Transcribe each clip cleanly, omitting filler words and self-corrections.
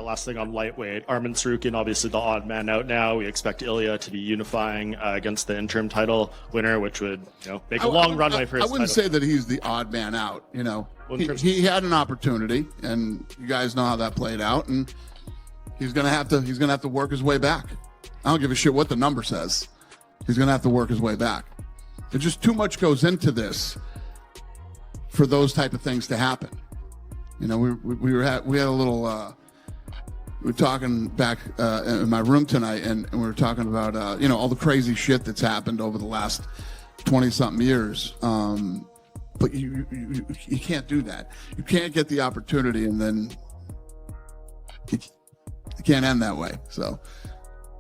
last thing on lightweight. Arman Tsarukyan, obviously the odd man out now. We expect Ilia to be unifying against the interim title winner, which would make a long runway for his I wouldn't title. say that he's the odd man out. Well, He had an opportunity, and you guys know how that played out, and he's gonna have to work his way back. I don't give a shit what the number says. He's gonna have to work his way back. There's just too much goes into this for those type of things to happen. We had a little. We were talking back in my room tonight, and we were talking about all the crazy shit that's happened over the last 20-something years. But you can't do that. You can't get the opportunity, and then it can't end that way. So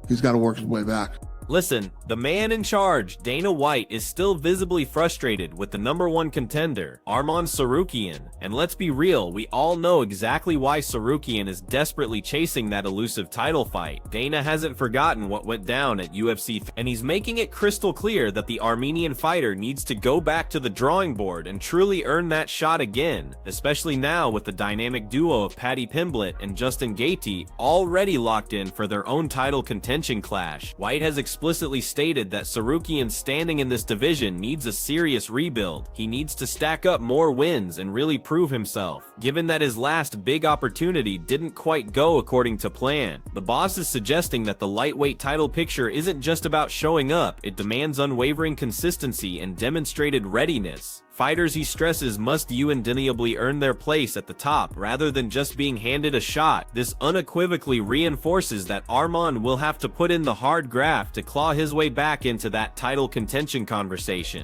he's got to work his way back. Listen, the man in charge, Dana White, is still visibly frustrated with the #1 contender, Arman Tsarukyan. And let's be real, we all know exactly why Tsarukyan is desperately chasing that elusive title fight. Dana hasn't forgotten what went down at UFC, and he's making it crystal clear that the Armenian fighter needs to go back to the drawing board and truly earn that shot again, especially now with the dynamic duo of Paddy Pimblett and Justin Gaethje already locked in for their own title contention clash. White has explicitly stated that Tsarukyan standing in this division needs a serious rebuild. He needs to stack up more wins and really prove himself, given that his last big opportunity didn't quite go according to plan. The boss is suggesting that the lightweight title picture isn't just about showing up, it demands unwavering consistency and demonstrated readiness. Fighters, he stresses, must undeniably earn their place at the top rather than just being handed a shot. This unequivocally reinforces that Arman will have to put in the hard graft to claw his way back into that title contention conversation.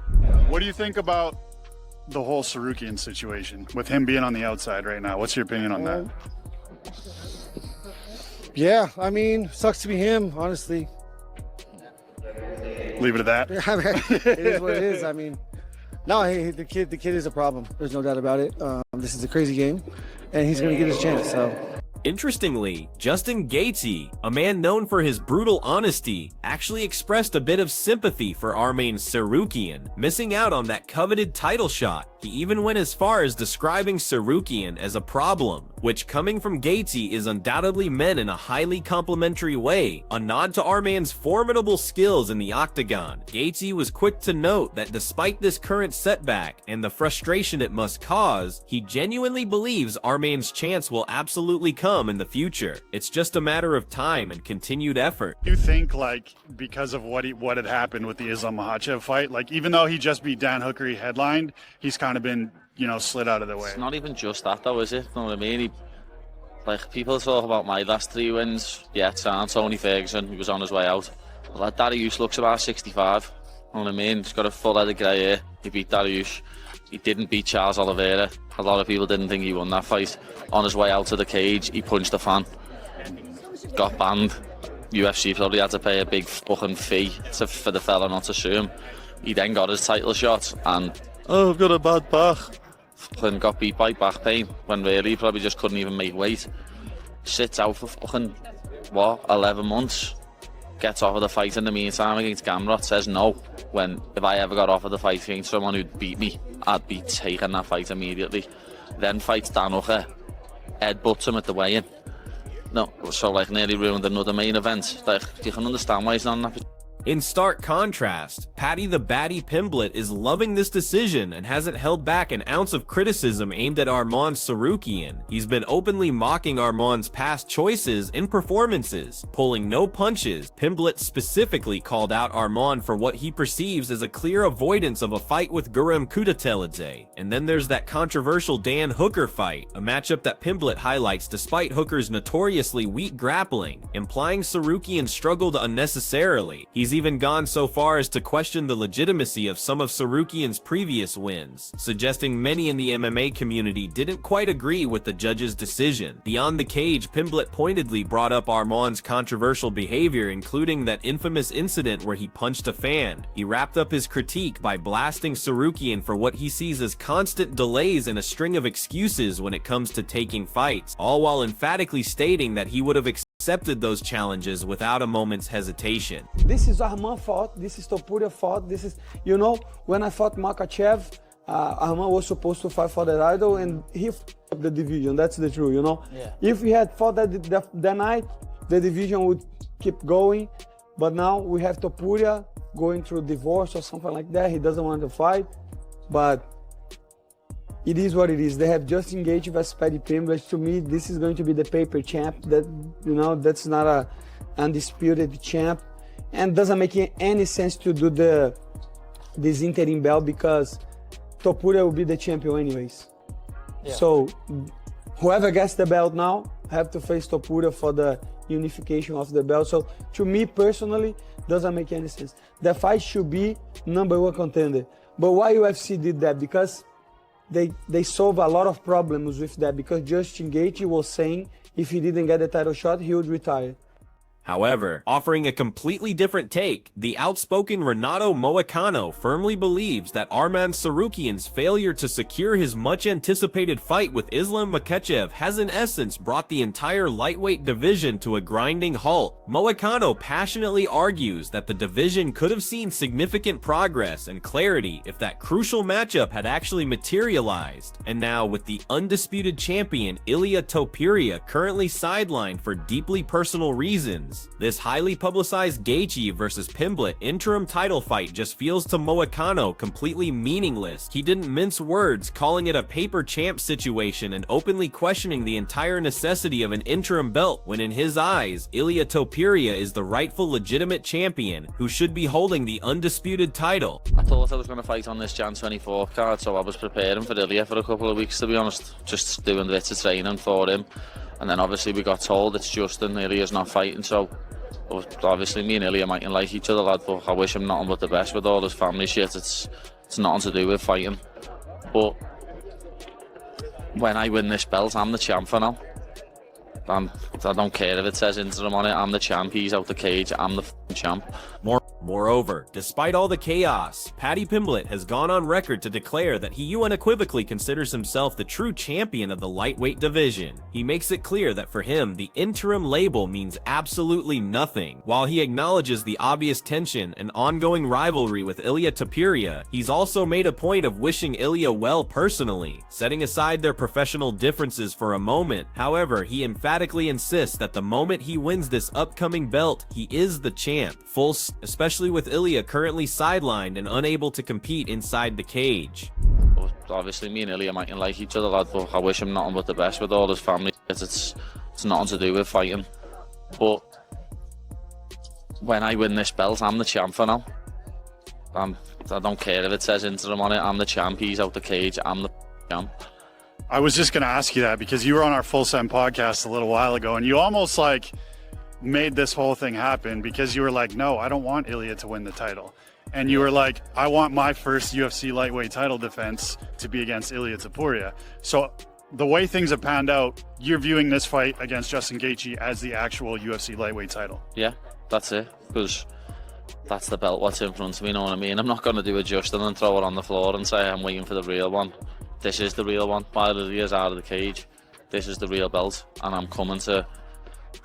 What do you think about the whole Tsarukyan situation with him being on the outside right now? What's your opinion on that? Yeah, I mean, sucks to be him, honestly. Leave it at that. It is what it is. I mean, no, the kid is a problem. There's no doubt about it. This is a crazy game, and he's going to get his chance. So. Interestingly, Justin Gaethje, a man known for his brutal honesty, actually expressed a bit of sympathy for Arman Tsarukyan, missing out on that coveted title shot. He even went as far as describing Tsarukyan as a problem, which coming from Gaethje is undoubtedly meant in a highly complimentary way, a nod to Arman's formidable skills in the octagon. Gaethje was quick to note that despite this current setback and the frustration it must cause, he genuinely believes Arman's chance will absolutely come in the future. It's just a matter of time and continued effort. Do you think, because of what had happened with the Islam Makhachev fight, even though he just beat Dan Hooker, he headlined, he's kind of been, slid out of the way? It's not even just that though, is it? You know what I mean? People talk about my last 3 wins. Yeah, it's on Tony Ferguson, he was on his way out. But Dariush looks about 65. You know what I mean? He's got a full head of grey hair. He beat Dariush. He didn't beat Charles Oliveira. A lot of people didn't think he won that fight. On his way out to the cage, he punched a fan. Got banned. UFC probably had to pay a big fucking fee for the fella not to sue him. He then got his title shot and, I've got a bad back. Fucking got beat by back pain when really he probably just couldn't even make weight. Sits out for fucking, 11 months. Gets offered the fight in the meantime against Gamrot, says no. When if I ever got offered the fight against someone who'd beat me, I'd be taking that fight immediately. Then fights Dan Hooker, headbutts him at the weigh-in. No, so nearly ruined another main event. You can understand why he's not in that position. In stark contrast, Paddy the Baddy Pimblett is loving this decision and hasn't held back an ounce of criticism aimed at Arman Tsarukyan. He's been openly mocking Arman's past choices and performances, pulling no punches. Pimblett specifically called out Arman for what he perceives as a clear avoidance of a fight with Guram Kutateladze. And then there's that controversial Dan Hooker fight, a matchup that Pimblett highlights despite Hooker's notoriously weak grappling, implying Tsarukyan struggled unnecessarily. He's even gone so far as to question the legitimacy of some of Tsarukyan's previous wins, suggesting many in the MMA community didn't quite agree with the judge's decision. Beyond the cage, Pimblett pointedly brought up Arman's controversial behavior, including that infamous incident where he punched a fan. He wrapped up his critique by blasting Tsarukyan for what he sees as constant delays and a string of excuses when it comes to taking fights, all while emphatically stating that he would have accepted those challenges without a moment's hesitation. This is Arman fought, this is Topuria fought, this is, when I fought Makhachev, Arman was supposed to fight for the title, and he f***ed up the division. That's the truth, you know. Yeah. If he had fought that night, the division would keep going. But now we have Topuria going through divorce or something like that. He doesn't want to fight, but it is what it is. They have Justin Gaethje versus Paddy Pimblett. To me, this is going to be the paper champ. That, you know, that's not a undisputed champ, and doesn't make any sense to do this interim belt because Topuria will be the champion anyways. Yeah. So whoever gets the belt now have to face Topuria for the unification of the belt. So to me personally, doesn't make any sense. The fight should be #1 contender. But why UFC did that? Because they solve a lot of problems with that, because Justin Gaethje was saying if he didn't get the title shot, he would retire. However, offering a completely different take, the outspoken Renato Moicano firmly believes that Arman Tsarukyan's failure to secure his much-anticipated fight with Islam Makhachev has in essence brought the entire lightweight division to a grinding halt. Moicano passionately argues that the division could have seen significant progress and clarity if that crucial matchup had actually materialized. And now, with the undisputed champion Ilia Topuria currently sidelined for deeply personal reasons, this highly publicized Gaethje versus Pimblett interim title fight just feels to Moicano completely meaningless. He didn't mince words, calling it a paper champ situation and openly questioning the entire necessity of an interim belt, when in his eyes, Ilia Topuria is the rightful legitimate champion who should be holding the undisputed title. I thought I was going to fight on this Jan 24th card, so I was preparing for Ilia for a couple of weeks, to be honest, just doing bits of training for him. And then obviously we got told it's Justin, Ilia's not fighting, so obviously me and Ilia mightn't like each other, lad, but I wish him nothing but the best with all his family shit. It's nothing to do with fighting. But when I win this belt, I'm the champ for now. I don't care if it says interim on it, I'm the champ, he's out the cage, I'm the champ. Moreover, despite all the chaos, Paddy Pimblett has gone on record to declare that he unequivocally considers himself the true champion of the lightweight division. He makes it clear that for him, the interim label means absolutely nothing. While he acknowledges the obvious tension and ongoing rivalry with Ilia Topuria, he's also made a point of wishing Ilia well personally, setting aside their professional differences for a moment. However, he emphatically insists that the moment he wins this upcoming belt, he is the champ, especially with Ilia currently sidelined and unable to compete inside the cage. Obviously me and Ilia mightn't like each other, lad, but I wish him nothing but the best with all his family. It's nothing to do with fighting. But when I win this belt, I'm the champ for now. I don't care if it says interim on it, I'm the champ, he's out the cage, I'm the champ. I was just going to ask you that because you were on our Full Send podcast a little while ago, and you almost like made this whole thing happen because you were like, no, I don't want Ilia to win the title. And you were like, I want my first UFC lightweight title defense to be against Ilia Topuria. So the way things have panned out, you're viewing this fight against Justin Gaethje as the actual UFC lightweight title. Yeah, that's it. Because that's the belt what's in front of me, you know what I mean? I'm not going to do a Justin and throw it on the floor and say I'm waiting for the real one. This is the real one. While Ilia's out of the cage, this is the real belt. And I'm coming to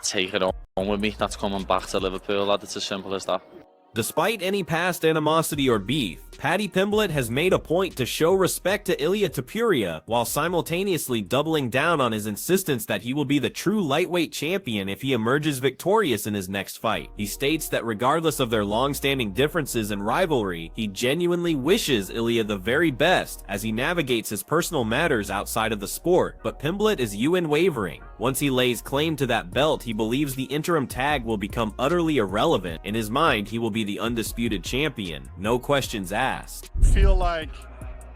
take it on with me. That's coming back to Liverpool, lad. It's as simple as that. Despite any past animosity or beef, Paddy Pimblett has made a point to show respect to Ilia Topuria while simultaneously doubling down on his insistence that he will be the true lightweight champion if he emerges victorious in his next fight. He states that regardless of their long-standing differences and rivalry, he genuinely wishes Ilia the very best as he navigates his personal matters outside of the sport, but Pimblett is unwavering. Once he lays claim to that belt, he believes the interim tag will become utterly irrelevant. In his mind, he will be the undisputed champion, no questions asked. Feel like,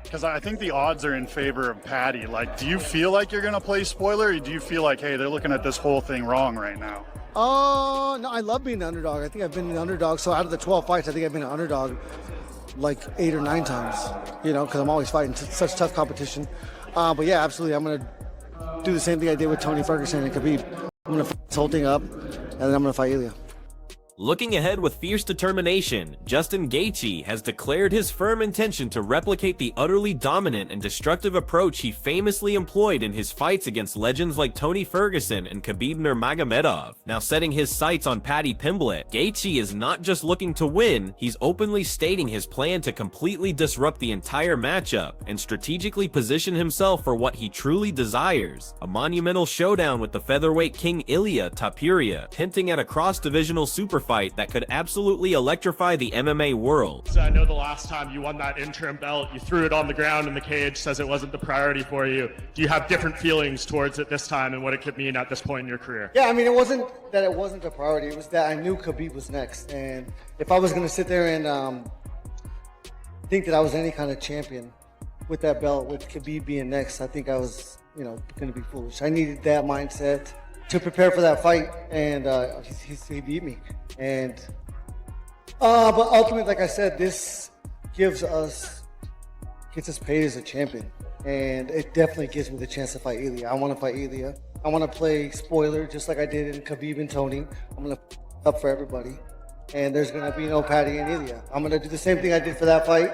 because I think the odds are in favor of Paddy, like, do you feel like you're going to play spoiler, or do you feel like, hey, they're looking at this whole thing wrong right now? No, I love being the underdog. I think I've been the underdog. So out of the 12 fights, I think I've been an underdog like 8 or 9 times, you know, because I'm always fighting such tough competition. But yeah, absolutely. I'm going to do the same thing I did with Tony Ferguson and Khabib. I'm going to fight this whole thing up, and then I'm going to fight Ilia. Looking ahead with fierce determination, Justin Gaethje has declared his firm intention to replicate the utterly dominant and destructive approach he famously employed in his fights against legends like Tony Ferguson and Khabib Nurmagomedov. Now setting his sights on Paddy Pimblett, Gaethje is not just looking to win, he's openly stating his plan to completely disrupt the entire matchup and strategically position himself for what he truly desires, a monumental showdown with the featherweight king Ilia Topuria, hinting at a cross-divisional super fight that could absolutely electrify the MMA world. So I know the last time you won that interim belt, you threw it on the ground in the cage, says it wasn't the priority for you. Do you have different feelings towards it this time and what it could mean at this point in your career? Yeah, I mean, it wasn't that it wasn't the priority. It was that I knew Khabib was next. And if I was going to sit there and think that I was any kind of champion with that belt, with Khabib being next, I think I was, going to be foolish. I needed that mindset to prepare for that fight, and he beat me. And but ultimately, like I said, this gets us paid as a champion, and it definitely gives me the chance to fight Ilia. I want to fight Ilia. I want to play spoiler just like I did in Khabib and Tony. I'm gonna up for everybody, and there's gonna be no Paddy and Ilia. I'm gonna do the same thing I did for that fight,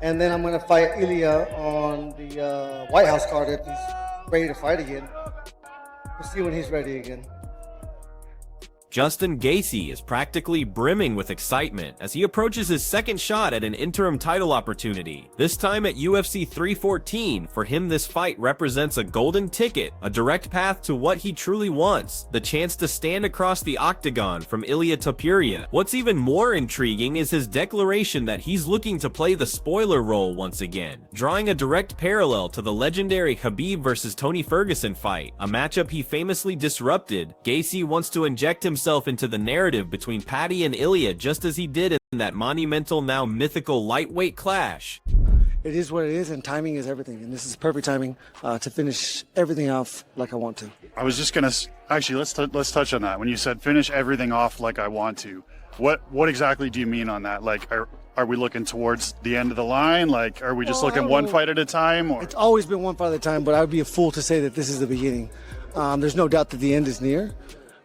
and then I'm gonna fight Ilia on the White House card if he's ready to fight again. We'll see when he's ready again. Justin Gaethje is practically brimming with excitement as he approaches his second shot at an interim title opportunity. This time at UFC 314, for him this fight represents a golden ticket, a direct path to what he truly wants, the chance to stand across the octagon from Ilia Topuria. What's even more intriguing is his declaration that he's looking to play the spoiler role once again, drawing a direct parallel to the legendary Khabib versus Tony Ferguson fight, a matchup he famously disrupted. Gaethje wants to inject himself into the narrative between Paddy and Ilia just as he did in that monumental, now mythical lightweight clash. It is what it is, and timing is everything. And this is perfect timing to finish everything off like I want to. I was just gonna actually let's touch on that. When you said finish everything off like I want to, what exactly do you mean on that? Like, are we looking towards the end of the line? Like, are we just looking one fight at a time? Or it's always been one fight at a time, but I would be a fool to say that this is the beginning. There's no doubt that the end is near.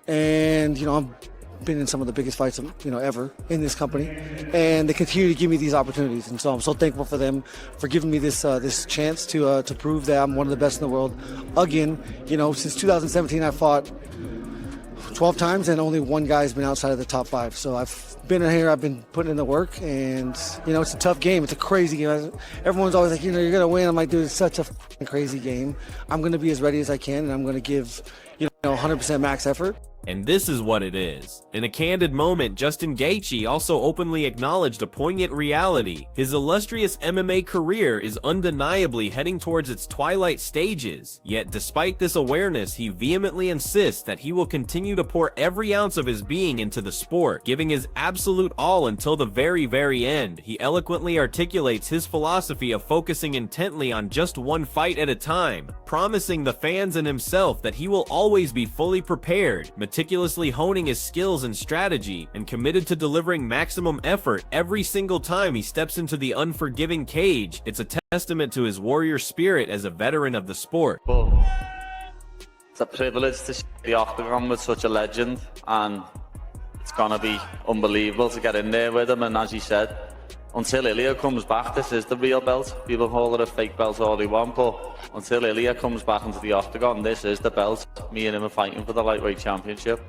And, I've been in some of the biggest fights, ever in this company. And they continue to give me these opportunities. And so I'm so thankful for them for giving me this chance to prove that I'm one of the best in the world. Again, since 2017, I fought 12 times and only one guy's been outside of the top 5. So I've been in here, I've been putting in the work, and, it's a tough game. It's a crazy game. Everyone's always like, you're going to win. I'm like, dude, it's such a crazy game. I'm going to be as ready as I can, and I'm going to give, 100% max effort. And this is what it is. In a candid moment, Justin Gaethje also openly acknowledged a poignant reality. His illustrious MMA career is undeniably heading towards its twilight stages. Yet despite this awareness, he vehemently insists that he will continue to pour every ounce of his being into the sport, giving his absolute all until the very, very end. He eloquently articulates his philosophy of focusing intently on just one fight at a time, promising the fans and himself that he will always be fully prepared, meticulously honing his skills and strategy, and committed to delivering maximum effort every single time he steps into the unforgiving cage. It's a testament to his warrior spirit as a veteran of the sport. Well, it's a privilege to share the octagon with such a legend, and it's gonna be unbelievable to get in there with him. And as he said, until Ilia comes back, this is the real belt. People call it a fake belt all they want, but until Ilia comes back into the octagon, this is the belt. Me and him are fighting for the lightweight championship.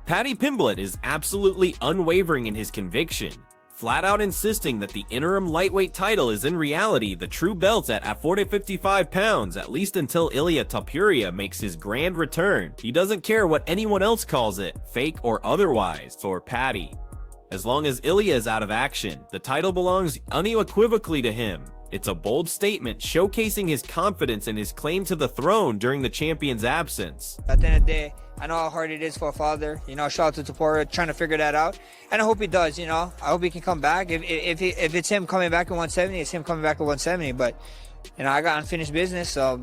Paddy Pimblett is absolutely unwavering in his conviction, flat out insisting that the interim lightweight title is in reality the true belt at 55 pounds, at least until Ilia Topuria makes his grand return. He doesn't care what anyone else calls it, fake or otherwise, for Paddy. As long as Ilia is out of action, the title belongs unequivocally to him. It's a bold statement showcasing his confidence in his claim to the throne during the champion's absence. At the end of the day, I know how hard it is for a father. Shout out to Topuria trying to figure that out. And I hope he does, I hope he can come back. If it's him coming back at 170, it's him coming back at 170. But, I got unfinished business, so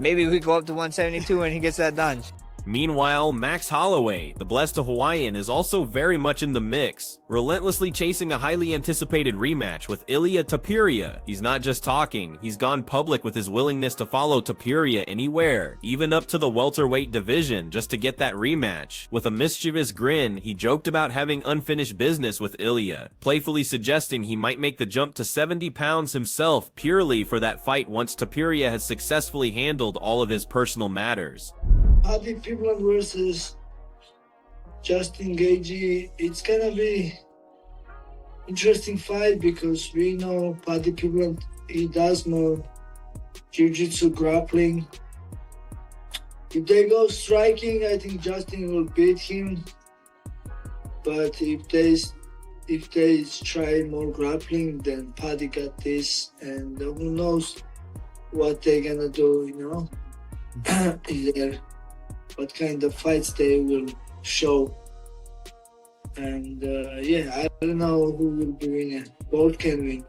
maybe we go up to 172 when he gets that done. Meanwhile, Max Holloway, the blessed Hawaiian, is also very much in the mix, relentlessly chasing a highly anticipated rematch with Ilia Topuria. He's not just talking, he's gone public with his willingness to follow Topuria anywhere, even up to the welterweight division, just to get that rematch. With a mischievous grin, he joked about having unfinished business with Ilia, playfully suggesting he might make the jump to 70 pounds himself purely for that fight once Topuria has successfully handled all of his personal matters. Paddy Pimblett versus Justin Gaethje, it's gonna be interesting fight because we know Paddy Pimblett, he does know jiu-jitsu, grappling. If they go striking, I think Justin will beat him. But if they try more grappling, then Paddy got this, and who knows what they're gonna do, you know? What kind of fights they will show. And yeah, I don't know who will be winning. Both can win.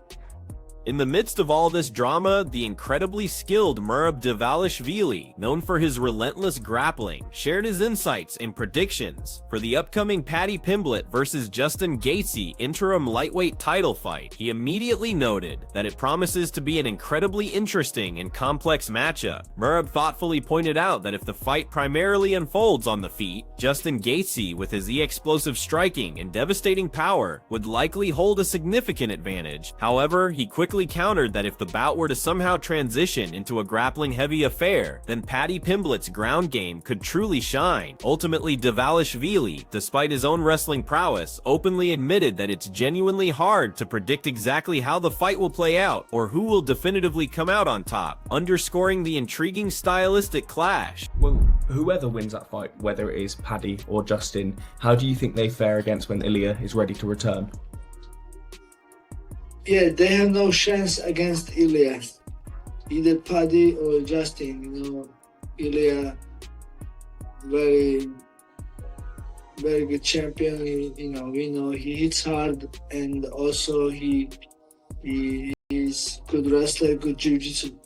In the midst of all this drama, the incredibly skilled Merab Dvalishvili, known for his relentless grappling, shared his insights and predictions for the upcoming Paddy Pimblett versus Justin Gaethje interim lightweight title fight. He immediately noted that it promises to be an incredibly interesting and complex matchup. Merab thoughtfully pointed out that if the fight primarily unfolds on the feet, Justin Gaethje, with his explosive striking and devastating power, would likely hold a significant advantage. However, he quickly countered that if the bout were to somehow transition into a grappling-heavy affair, then Paddy Pimblett's ground game could truly shine. Ultimately, Dvalishvili, despite his own wrestling prowess, openly admitted that it's genuinely hard to predict exactly how the fight will play out or who will definitively come out on top, underscoring the intriguing stylistic clash. Well, whoever wins that fight, whether it is Paddy or Justin, how do you think they fare against when Ilia is ready to return? Yeah, they have no chance against Ilia. Either Paddy or Justin, you know. Ilia, very good champion. You know, we know he hits hard, and also he is good wrestler, good jiu-jitsu.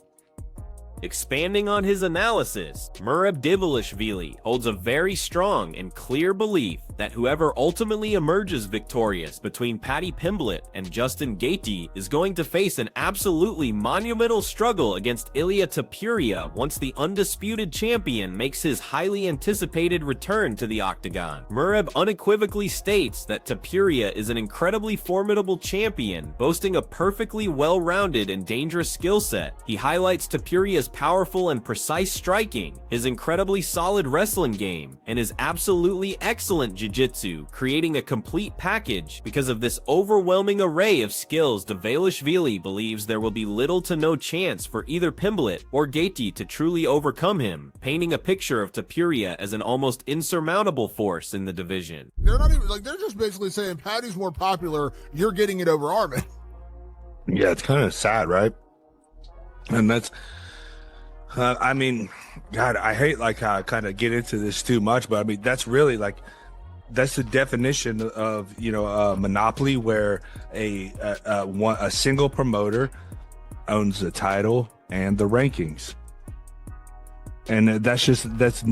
Expanding on his analysis, Merab Dvalishvili holds a very strong and clear belief that whoever ultimately emerges victorious between Paddy Pimblett and Justin Gaethje is going to face an absolutely monumental struggle against Ilia Topuria once the undisputed champion makes his highly anticipated return to the octagon. Merab unequivocally states that Topuria is an incredibly formidable champion, boasting a perfectly well-rounded and dangerous skill set. He highlights Topuria's powerful and precise striking, his incredibly solid wrestling game, and his absolutely excellent jiu-jitsu, creating a complete package. Because of this overwhelming array of skills, Dvalishvili believes there will be little to no chance for either Pimblett or Gaethje to truly overcome him, painting a picture of Topuria as an almost insurmountable force in the division. They're not even like, they're just basically saying Paddy's more popular, you're getting it over Arman. Yeah, it's kind of sad, right? And that's I mean, God, I hate like how I kind of get into this too much, but I mean, that's really like, that's the definition of, you know, a monopoly where a single promoter owns the title and the rankings. And it's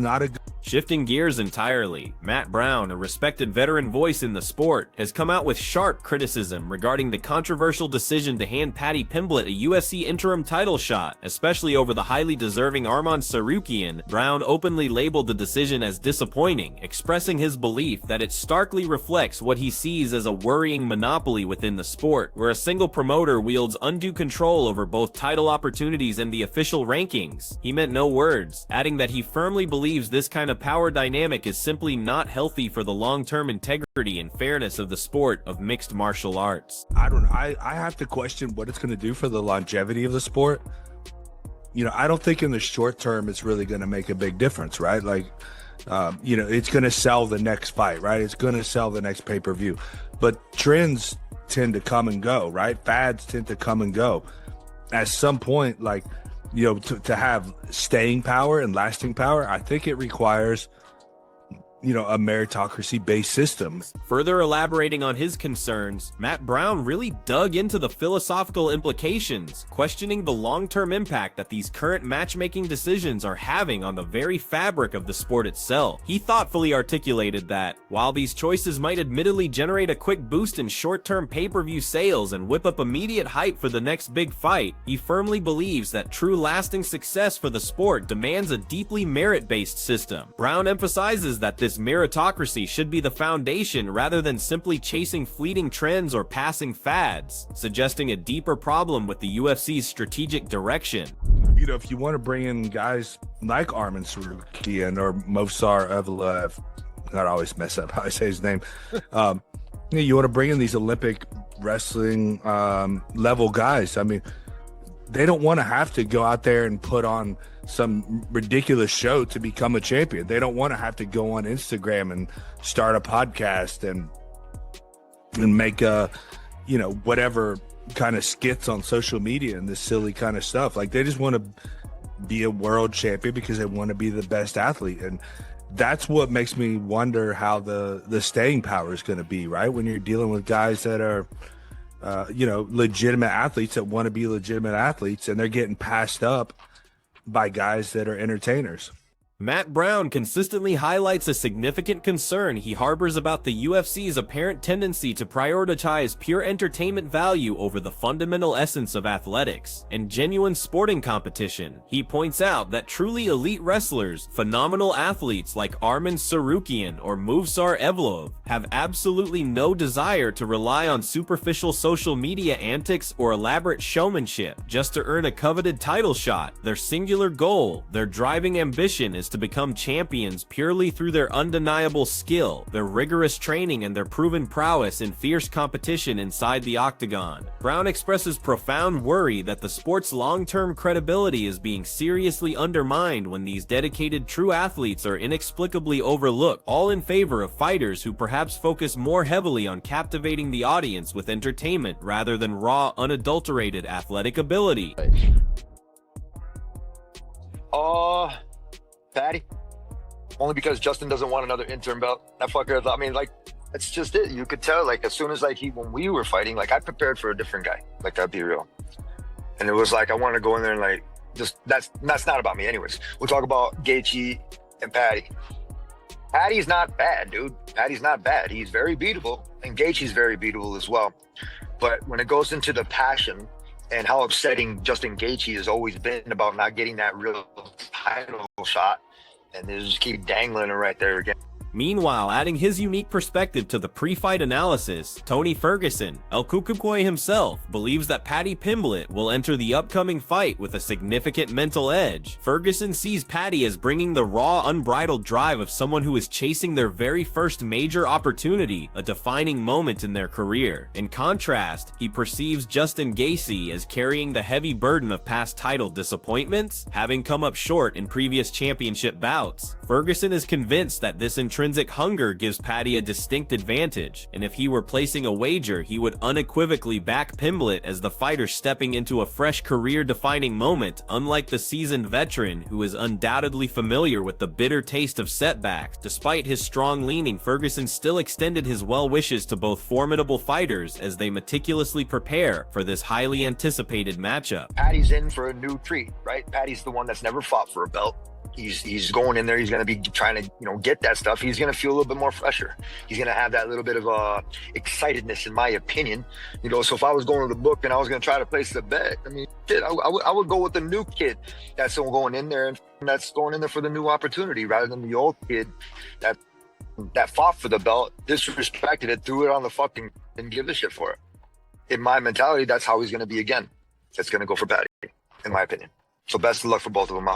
not a good. Shifting gears entirely, Matt Brown, a respected veteran voice in the sport, has come out with sharp criticism regarding the controversial decision to hand Paddy Pimblett a UFC interim title shot, especially over the highly deserving Arman Tsarukyan. Brown openly labeled the decision as disappointing, expressing his belief that it starkly reflects what he sees as a worrying monopoly within the sport, where a single promoter wields undue control over both title opportunities and the official rankings. He meant no words, adding that he firmly believes this kind of power dynamic is simply not healthy for the long-term integrity and fairness of the sport of mixed martial arts. I have to question what it's going to do for the longevity of the sport. You know, I don't think in the short term it's really going to make a big difference, right? Like, you know, it's going to sell the next fight, right? It's going to sell the next pay-per-view. But trends tend to come and go, right? Fads tend to come and go. At some point, like, you know, to have staying power and lasting power, I think it requires a meritocracy-based system. Further elaborating on his concerns, Matt Brown really dug into the philosophical implications, questioning the long-term impact that these current matchmaking decisions are having on the very fabric of the sport itself. He thoughtfully articulated that, while these choices might admittedly generate a quick boost in short-term pay-per-view sales and whip up immediate hype for the next big fight, he firmly believes that true lasting success for the sport demands a deeply merit-based system. Brown emphasizes that this meritocracy should be the foundation rather than simply chasing fleeting trends or passing fads, suggesting a deeper problem with the UFC's strategic direction. If you want to bring in guys like Arman Tsarukyan or Movsar Evloev, I always mess up how I say his name. You want to bring in these Olympic wrestling level guys. I mean, they don't want to have to go out there and put on some ridiculous show to become a champion. They don't want to have to go on Instagram and start a podcast and make whatever kind of skits on social media and this silly kind of stuff. Like, they just want to be a world champion because they want to be the best athlete. And that's what makes me wonder how the staying power is going to be, right? When you're dealing with guys that are legitimate athletes that want to be legitimate athletes, and they're getting passed up by guys that are entertainers. Matt Brown consistently highlights a significant concern he harbors about the UFC's apparent tendency to prioritize pure entertainment value over the fundamental essence of athletics and genuine sporting competition. He points out that truly elite wrestlers, phenomenal athletes like Arman Tsarukyan or Movsar Evloev, have absolutely no desire to rely on superficial social media antics or elaborate showmanship just to earn a coveted title shot. Their singular goal, their driving ambition, is to become champions purely through their undeniable skill, their rigorous training, and their proven prowess in fierce competition inside the octagon. Brown expresses profound worry that the sport's long-term credibility is being seriously undermined when these dedicated true athletes are inexplicably overlooked, all in favor of fighters who perhaps focus more heavily on captivating the audience with entertainment rather than raw, unadulterated athletic ability. Paddy, only because Justin doesn't want another interim belt. That fucker, I mean, like, that's just it. You could tell, like, as soon as, like, when we were fighting, like, I prepared for a different guy. Like, that'd be real. And it was like, I wanted to go in there and, like, just, that's not about me anyways. We'll talk about Gaethje and Paddy. Paddy's not bad, dude. Paddy's not bad. He's very beatable, and Gaethje's very beatable as well. But when it goes into the passion and how upsetting Justin Gaethje has always been about not getting that real title shot, and they just keep dangling it right there again. Meanwhile, adding his unique perspective to the pre-fight analysis, Tony Ferguson, El Cucuy himself, believes that Paddy Pimblett will enter the upcoming fight with a significant mental edge. Ferguson sees Paddy as bringing the raw, unbridled drive of someone who is chasing their very first major opportunity, a defining moment in their career. In contrast, he perceives Justin Gaethje as carrying the heavy burden of past title disappointments, having come up short in previous championship bouts. Ferguson is convinced that this intrinsic hunger gives Paddy a distinct advantage, and if he were placing a wager, he would unequivocally back Pimblett as the fighter stepping into a fresh career-defining moment, unlike the seasoned veteran who is undoubtedly familiar with the bitter taste of setbacks. Despite his strong leaning, Ferguson still extended his well wishes to both formidable fighters as they meticulously prepare for this highly anticipated matchup. Paddy's in for a new treat, right? Paddy's the one that's never fought for a belt. He's going in there. He's going to be trying to, get that stuff. He's going to feel a little bit more fresher. He's going to have that little bit of excitedness, in my opinion. So if I was going to the book and I was going to try to place the bet, I mean, shit, I would go with the new kid that's going in there and that's going in there for the new opportunity rather than the old kid that fought for the belt, disrespected it, threw it on the fucking and give a shit for it. In my mentality, that's how he's going to be again. It's going to go for Paddy, in my opinion. So best of luck for both of them.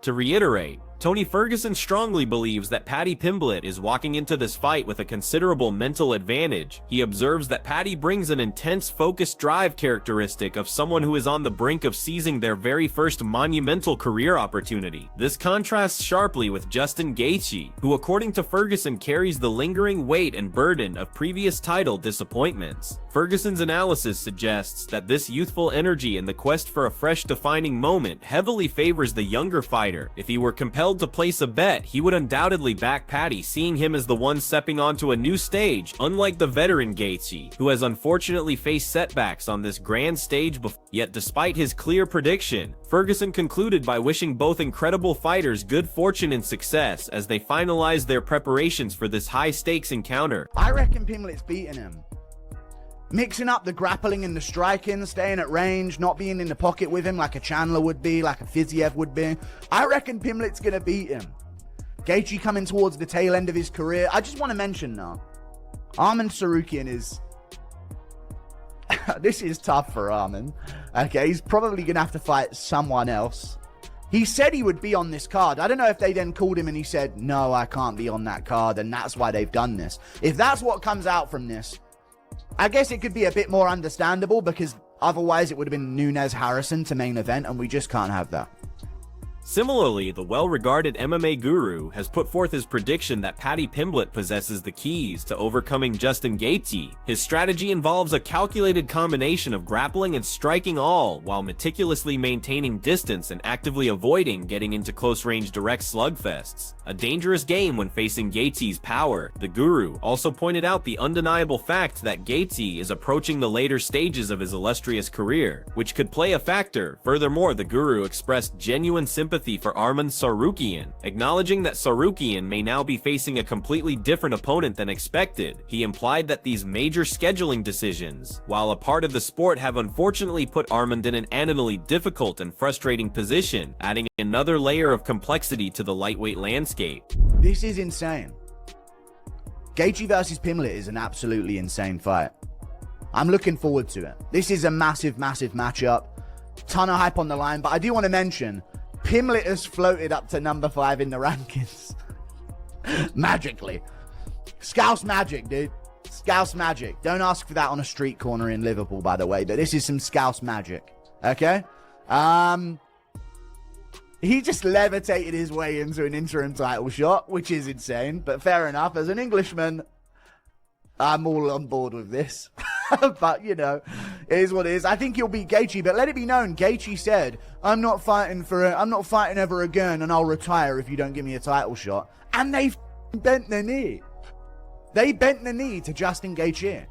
To reiterate, Tony Ferguson strongly believes that Paddy Pimblett is walking into this fight with a considerable mental advantage. He observes that Paddy brings an intense, focused drive characteristic of someone who is on the brink of seizing their very first monumental career opportunity. This contrasts sharply with Justin Gaethje, who according to Ferguson carries the lingering weight and burden of previous title disappointments. Ferguson's analysis suggests that this youthful energy in the quest for a fresh defining moment heavily favors the younger fighter if he were compelled compelled to place a bet, he would undoubtedly back Paddy, seeing him as the one stepping onto a new stage, unlike the veteran Gaethje, who has unfortunately faced setbacks on this grand stage before. Yet despite his clear prediction, Ferguson concluded by wishing both incredible fighters good fortune and success as they finalized their preparations for this high-stakes encounter. I reckon Pimblett's beating him. Mixing up the grappling and the striking, staying at range, not being in the pocket with him like a Chandler would be, like a Fiziev would be. I reckon Pimblett's going to beat him. Gaethje coming towards the tail end of his career. I just want to mention now, Arman Tsarukyan is... this is tough for Arman. Okay, he's probably going to have to fight someone else. He said he would be on this card. I don't know if they then called him and he said, no, I can't be on that card, and that's why they've done this. If that's what comes out from this, I guess it could be a bit more understandable, because otherwise it would have been Nunes Harrison to main event, and we just can't have that. Similarly, the well-regarded MMA guru has put forth his prediction that Paddy Pimblett possesses the keys to overcoming Justin Gaethje. His strategy involves a calculated combination of grappling and striking, all while meticulously maintaining distance and actively avoiding getting into close-range direct slugfests. A dangerous game when facing Gaethje's power. The guru also pointed out the undeniable fact that Gaethje is approaching the later stages of his illustrious career, which could play a factor. Furthermore, the guru expressed genuine sympathy for Arman Tsarukyan, acknowledging that Tsarukyan may now be facing a completely different opponent than expected. He implied that these major scheduling decisions, while a part of the sport, have unfortunately put Arman in an annually difficult and frustrating position, adding another layer of complexity to the lightweight landscape. This is insane. Gaethje versus Pimblett is an absolutely insane fight. I'm looking forward to it. This is a massive, massive matchup. Ton of hype on the line, but I do want to mention, Pimblett has floated up to number 5 in the rankings. Magically. Scouse magic, dude. Scouse magic. Don't ask for that on a street corner in Liverpool, by the way, but this is some Scouse magic. Okay? He just levitated his way into an interim title shot, which is insane, but fair enough. As an Englishman, I'm all on board with this. But, you know, it is what it is. I think he'll beat Gaethje, but let it be known, Gaethje said, I'm not fighting ever again, and I'll retire if you don't give me a title shot. And they bent the knee. They bent the knee to Justin Gaethje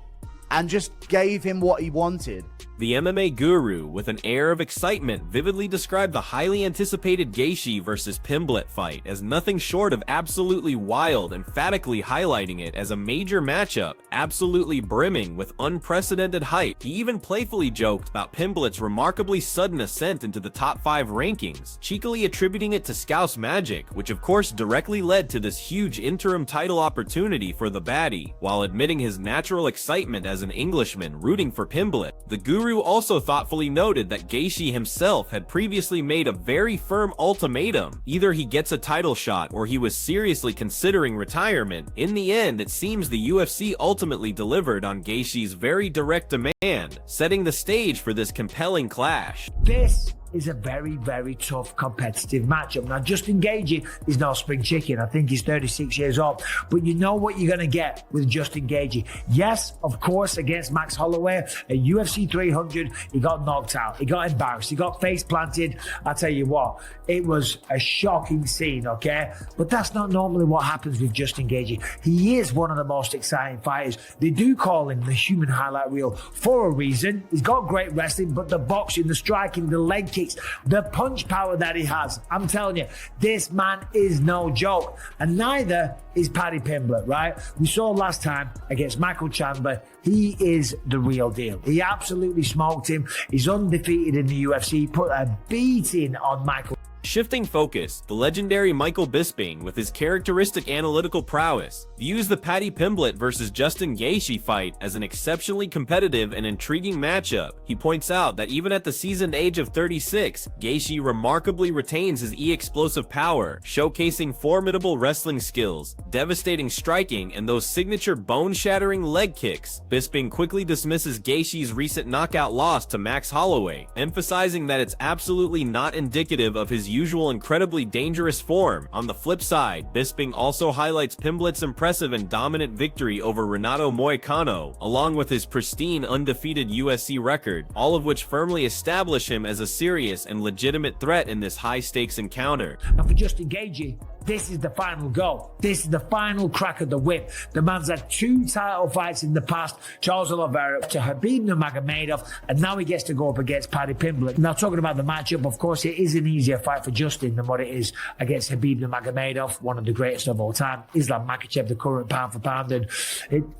and just gave him what he wanted. The MMA guru, with an air of excitement, vividly described the highly anticipated Gaethje versus Pimblett fight as nothing short of absolutely wild, emphatically highlighting it as a major matchup, absolutely brimming with unprecedented hype. He even playfully joked about Pimblett's remarkably sudden ascent into the top 5 rankings, cheekily attributing it to Scouse magic, which of course directly led to this huge interim title opportunity for the baddie, while admitting his natural excitement as an Englishman rooting for Pimblett. The guru also thoughtfully noted that Gaethje himself had previously made a very firm ultimatum. Either he gets a title shot or he was seriously considering retirement. In the end, it seems the UFC ultimately delivered on Gaethje's very direct demand, setting the stage for this compelling clash. This is a very, very tough competitive matchup. Now, Justin Gaethje is no spring chicken. I think he's 36 years old. But you know what you're going to get with Justin Gaethje. Yes, of course, against Max Holloway at UFC 300, he got knocked out. He got embarrassed. He got face planted. I tell you what, it was a shocking scene, okay? But that's not normally what happens with Justin Gaethje. He is one of the most exciting fighters. They do call him the human highlight reel for a reason. He's got great wrestling, but the boxing, the striking, the leg kicks, the punch power that he has, I'm telling you, this man is no joke. And neither is Paddy Pimblett, right? We saw last time against Michael Chandler, he is the real deal. He absolutely smoked him. He's undefeated in the UFC. He put a beating on Michael. Shifting focus, the legendary Michael Bisping, with his characteristic analytical prowess, views the Paddy Pimblett versus Justin Gaethje fight as an exceptionally competitive and intriguing matchup. He points out that even at the seasoned age of 36, Gaethje remarkably retains his explosive power, showcasing formidable wrestling skills, devastating striking, and those signature bone-shattering leg kicks. Bisping quickly dismisses Gaethje's recent knockout loss to Max Holloway, emphasizing that it's absolutely not indicative of his usual incredibly dangerous form. On the flip side, Bisping also highlights Pimblett's impressive and dominant victory over Renato Moicano, along with his pristine undefeated UFC record, all of which firmly establish him as a serious and legitimate threat in this high-stakes encounter. And for Justin Gaethje, this is the final go. This is the final crack of the whip. The man's had 2 title fights in the past, Charles Oliveira to Khabib Nurmagomedov, and now he gets to go up against Paddy Pimblett. Now, talking about the matchup, of course, it is an easier fight for Justin than what it is against Khabib Nurmagomedov, one of the greatest of all time. Islam Makhachev, the current pound for pound, and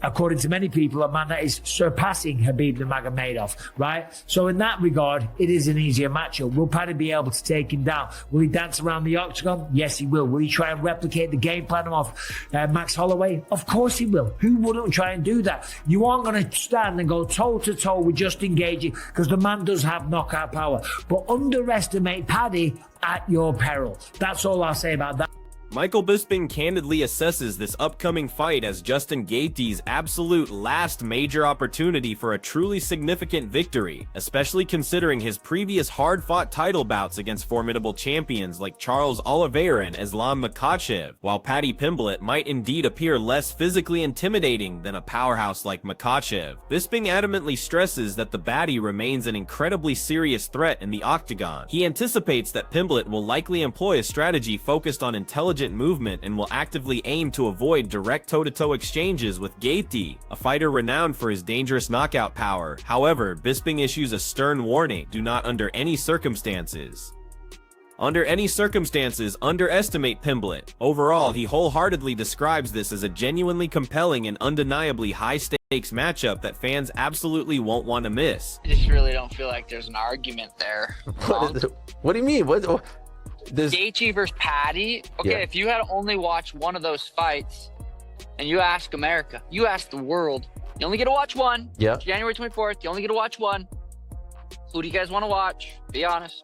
according to many people, a man that is surpassing Khabib Nurmagomedov, right? So in that regard, it is an easier matchup. Will Paddy be able to take him down? Will he dance around the octagon? Yes, he will. Will he try and replicate the game plan of Max Holloway? Of course he will. Who wouldn't try and do that? You aren't going to stand and go toe-to-toe with Justin Gaethje because the man does have knockout power. But underestimate Paddy at your peril. That's all I'll say about that. Michael Bisping candidly assesses this upcoming fight as Justin Gaethje's absolute last major opportunity for a truly significant victory, especially considering his previous hard-fought title bouts against formidable champions like Charles Oliveira and Islam Makhachev, while Paddy Pimblett might indeed appear less physically intimidating than a powerhouse like Makhachev. Bisping adamantly stresses that the baddie remains an incredibly serious threat in the octagon. He anticipates that Pimblett will likely employ a strategy focused on intelligent movement and will actively aim to avoid direct toe-to-toe exchanges with Gaethje, a fighter renowned for his dangerous knockout power. However, Bisping issues a stern warning: do not under any circumstances underestimate Pimblett. Overall, he wholeheartedly describes this as a genuinely compelling and undeniably high-stakes matchup that fans absolutely won't want to miss. I just really don't feel like there's an argument there. What do you mean? Gaethje versus Paddy? Okay, Yeah. if you had only watched one of those fights, and you ask America, you ask the world, you only get to watch one. Yeah. January 24th, you only get to watch one. Who do you guys want to watch? Be honest.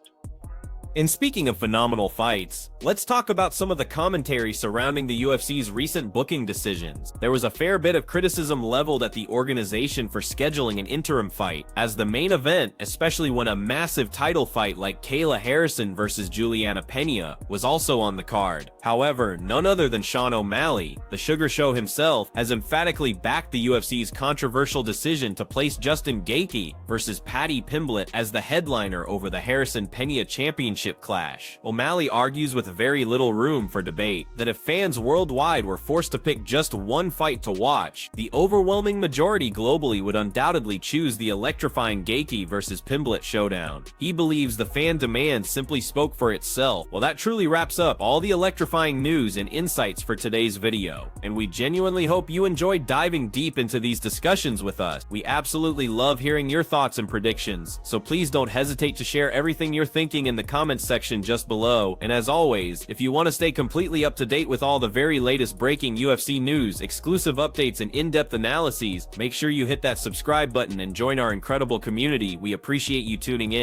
And speaking of phenomenal fights, let's talk about some of the commentary surrounding the UFC's recent booking decisions. There was a fair bit of criticism leveled at the organization for scheduling an interim fight, as the main event, especially when a massive title fight like Kayla Harrison versus Juliana Pena was also on the card. However, none other than Sean O'Malley, the Sugar Show himself, has emphatically backed the UFC's controversial decision to place Justin Gaethje versus Paddy Pimblett as the headliner over the Harrison-Pena Championship clash. O'Malley argues with very little room for debate that if fans worldwide were forced to pick just one fight to watch, the overwhelming majority globally would undoubtedly choose the electrifying Gaethje versus Pimblett showdown. He believes the fan demand simply spoke for itself. Well, that truly wraps up all the electrifying news and insights for today's video, and we genuinely hope you enjoyed diving deep into these discussions with us. We absolutely love hearing your thoughts and predictions, so please don't hesitate to share everything you're thinking in the comments section just below. And as always, if you want to stay completely up to date with all the very latest breaking UFC news, exclusive updates, and in-depth analyses, make sure you hit that subscribe button and join our incredible community. We appreciate you tuning in.